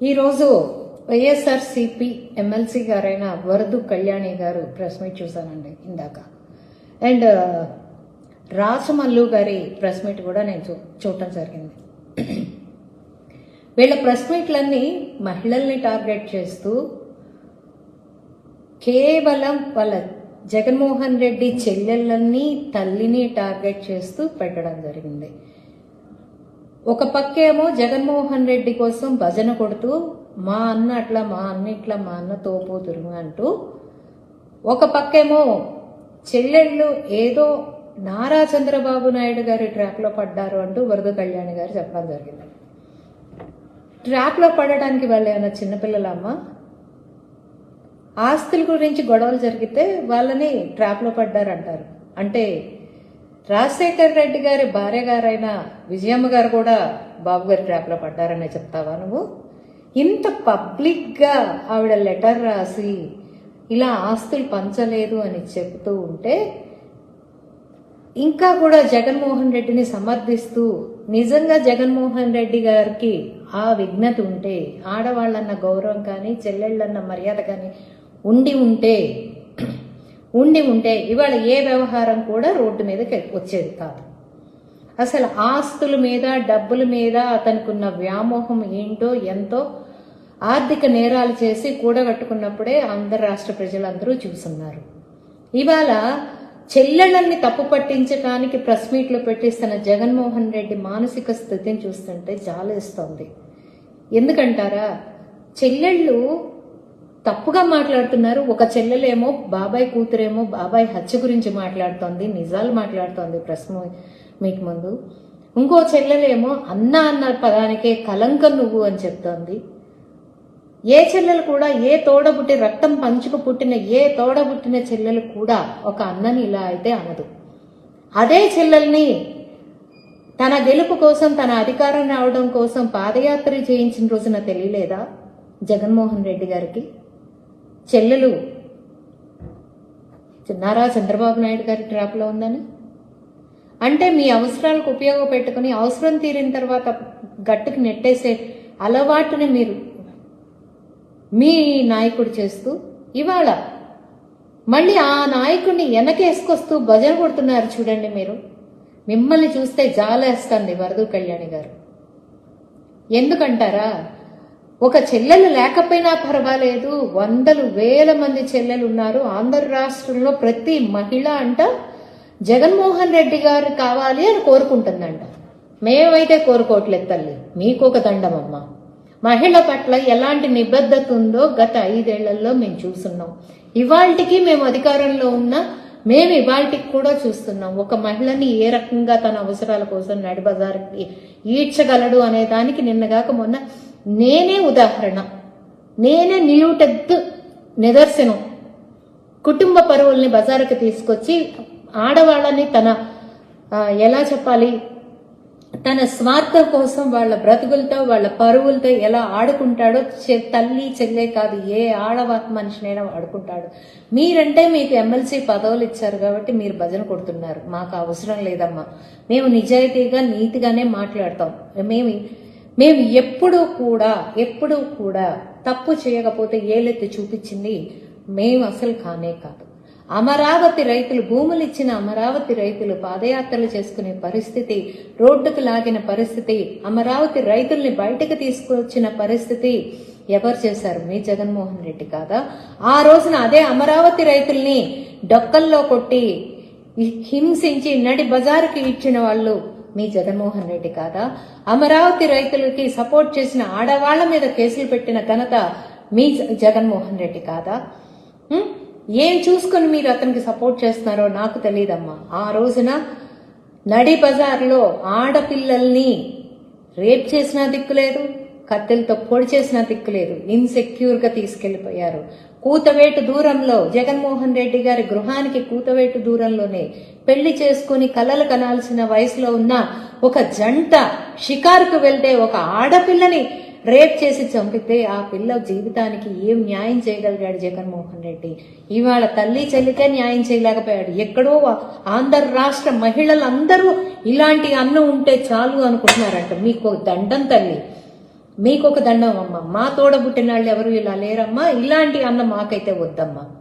ఈరోజు వైఎస్ఆర్సీపీ ఎమ్మెల్సీ గారైన వరదు కళ్యాణి గారు ప్రెస్ మీట్ చూశానండి ఇందాక. అండ్ రాచమల్లు గారి ప్రెస్ మీట్ కూడా నేను చూడటం జరిగింది. వీళ్ళ ప్రెస్ మీట్లన్నీ మహిళల్ని టార్గెట్ చేస్తూ కేవలం వాళ్ళ జగన్మోహన్ రెడ్డి చెల్లెళ్ళని తల్లిని టార్గెట్ చేస్తూ పెట్టడం జరిగింది. ఒక పక్కేమో జగన్మోహన్ రెడ్డి కోసం భజన కొడుతూ మా అన్న అట్లా, మా అన్న ఇట్లా, మా అన్న తోపోతురు అంటూ, ఒక పక్కేమో చెల్లెళ్ళు ఏదో నారా చంద్రబాబు నాయుడు గారి ట్రాప్ లో పడ్డారు అంటూ వరద కళ్యాణి గారు చెప్పడం జరిగింది. ట్రాప్ లో పడడానికి వాళ్ళు ఏమైనా చిన్నపిల్లలమ్మా? ఆస్తుల గురించి గొడవలు జరిగితే వాళ్ళని ట్రాప్ లో పడ్డారంటారు. అంటే రాజశేఖర్ రెడ్డి గారి భార్య గారైన విజయమ్మ గారు కూడా బాబు గారి ట్రాప్ లో పడ్డారనే చెప్తావా నువ్వు? ఇంత పబ్లిక్ గా ఆవిడ లెటర్ రాసి ఇలా ఆస్తులు పంచలేదు అని చెబుతూ ఉంటే, ఇంకా కూడా జగన్మోహన్ రెడ్డిని సమర్థిస్తూ, నిజంగా జగన్మోహన్ రెడ్డి గారికి ఆ విఘ్నత ఉంటే, ఆడవాళ్ళన్న గౌరవం కానీ చెల్లెళ్ళన్న మర్యాద కానీ ఉండి ఉంటే ఇవాళ ఏ వ్యవహారం కూడా రోడ్డు మీదకి వచ్చేది కాదు. అసలు ఆస్తుల మీద, డబ్బుల మీద అతనికి ఉన్న వ్యామోహం ఏంటో, ఎంతో ఆర్థిక నేరాలు చేసి కూడగట్టుకున్నప్పుడే ఆంధ్ర రాష్ట్ర ప్రజలందరూ చూస్తున్నారు. ఇవాళ చెల్లెళ్ళని తప్పు పట్టించడానికి ప్రెస్ మీట్లు పెట్టిస్తున్న జగన్మోహన్ రెడ్డి మానసిక స్థితిని చూస్తుంటే జాలేస్తోంది. ఎందుకంటారా, చెల్లెళ్ళు తప్పుగా మాట్లాడుతున్నారు. ఒక చెల్లెలేమో బాబాయ్ కూతురేమో బాబాయ్ హత్య గురించి మాట్లాడుతోంది, నిజాలు మాట్లాడుతోంది ప్రెస్ మీట్ ముందు. ఇంకో చెల్లెలేమో అన్న పదానికే కలంకం నువ్వు అని చెప్తోంది. ఏ చెల్లెలు కూడా, ఏ తోడబుట్టి రక్తం పంచుకు పుట్టిన ఏ తోడబుట్టిన చెల్లెలు కూడా ఒక అన్నని ఇలా అయితే అనదు. అదే చెల్లెల్ని తన గెలుపు కోసం, తన అధికారం రావడం కోసం పాదయాత్ర చేయించిన రోజున తెలియలేదా జగన్మోహన్ రెడ్డి గారికి చెల్లెలు నారా చంద్రబాబు నాయుడు గారి ట్రాప్ లో ఉందని? అంటే మీ అవసరాలకు ఉపయోగపెట్టుకుని అవసరం తీరిన తర్వాత గట్టుకు నెట్టేసే అలవాటుని మీరు మీ నాయకుడు చేస్తూ, ఇవాళ మళ్ళీ ఆ నాయకుడిని వెనకేసుకొస్తూ భజన కొడుతున్నారు చూడండి. మీరు మిమ్మల్ని చూస్తే జాలేస్తుంది వరదు కళ్యాణి గారు. ఎందుకంటారా, ఒక చెల్లెలు లేకపోయినా పర్వాలేదు, వందలు వేల మంది చెల్లెలు ఉన్నారు ఆంధ్ర రాష్ట్రంలో. ప్రతి మహిళ అంట జగన్మోహన్ రెడ్డి గారు కావాలి అని కోరుకుంటుందంట. మేమైతే కోరుకోవట్లేదు తల్లి, మీకొక దండమమ్మా. మహిళ పట్ల ఎలాంటి నిబద్ధత ఉందో గత 5 ఏళ్లలో మేము చూస్తున్నాం. ఇవాళకి మేము అధికారంలో ఉన్నా మేము ఇవాళకి కూడా చూస్తున్నాం. ఒక మహిళని ఏ రకంగా తన అవసరాల కోసం నడి బజార్కి ఈడ్చగలడు అనే దానికి నిన్నగాక మొన్న నేనే ఉదాహరణ, నేనే నిలువుటెత్తు నిదర్శనం. కుటుంబ పరువుల్ని బజారుకి తీసుకొచ్చి ఆడవాళ్ళని తన ఎలా చెప్పాలి, తన స్వార్థం కోసం వాళ్ళ బ్రతుకులతో వాళ్ళ పరువులతో ఎలా ఆడుకుంటాడో తల్లి చెల్లె కాదు ఏ మనిషినైనా ఆడుకుంటాడు. మీరంటే మీకు ఎమ్మెల్సీ పదవులు ఇచ్చారు కాబట్టి మీరు భజన కొడుతున్నారు. మాకు అవసరం లేదమ్మా. మేము నిజాయితీగా నీతిగానే మాట్లాడతాం. మేము ఎప్పుడూ కూడా తప్పు చేయకపోతే ఏలెత్తి చూపించింది మేము అసలు కానే కాదు. అమరావతి రైతులు, భూములు ఇచ్చిన అమరావతి రైతులు పాదయాత్రలు చేసుకునే పరిస్థితి, రోడ్డుకు లాగిన పరిస్థితి, అమరావతి రైతుల్ని బయటకు తీసుకొచ్చిన పరిస్థితి ఎవరు చేశారు? మీ జగన్మోహన్ రెడ్డి కాదా? ఆ రోజున అదే అమరావతి రైతుల్ని డొక్కల్లో కొట్టి హింసించి నడి బజారుకి ఇచ్చిన వాళ్ళు మీ జగన్మోహన్ రెడ్డి కాదా? అమరావతి రైతులకి సపోర్ట్ చేసిన ఆడవాళ్ల మీద కేసులు పెట్టిన ఘనత మీ జగన్మోహన్ రెడ్డి కాదా? ఏం చూసుకుని మీరు అతనికి సపోర్ట్ చేస్తున్నారో నాకు తెలియదమ్మా. ఆ రోజున నడి బజార్లో ఆడపిల్లల్ని రేప్ చేసినా దిక్కులేదు, కత్తెలతో పొడి చేసినా దిక్కులేదు, ఇన్సెక్యూర్ గా తీసుకెళ్లిపోయారు. కూతవేటు దూరంలో, జగన్మోహన్ రెడ్డి గారి గృహానికి కూతవేటు దూరంలోనే పెళ్లి చేసుకుని కలలు కనాల్సిన వయసులో ఉన్న ఒక జంట షికారుకు వెళ్తే ఒక ఆడపిల్లని రేప్ చేసి చంపితే ఆ పిల్ల జీవితానికి ఏం న్యాయం చేయగలిగాడు జగన్మోహన్ రెడ్డి? ఇవాళ తల్లి చెల్లికే న్యాయం చేయలేకపోయాడు. ఎక్కడో ఆంధ్ర రాష్ట్ర మహిళలందరూ ఇలాంటి అన్నం ఉంటే చాలు అనుకుంటున్నారంట. మీకు దండం తల్లి. మీకొక దండం అమ్మ, మా తోడబుట్టిన వాళ్ళు ఎవరు ఇలా లేరమ్మా, ఇలాంటి అన్న మాకైతే వద్దమ్మా.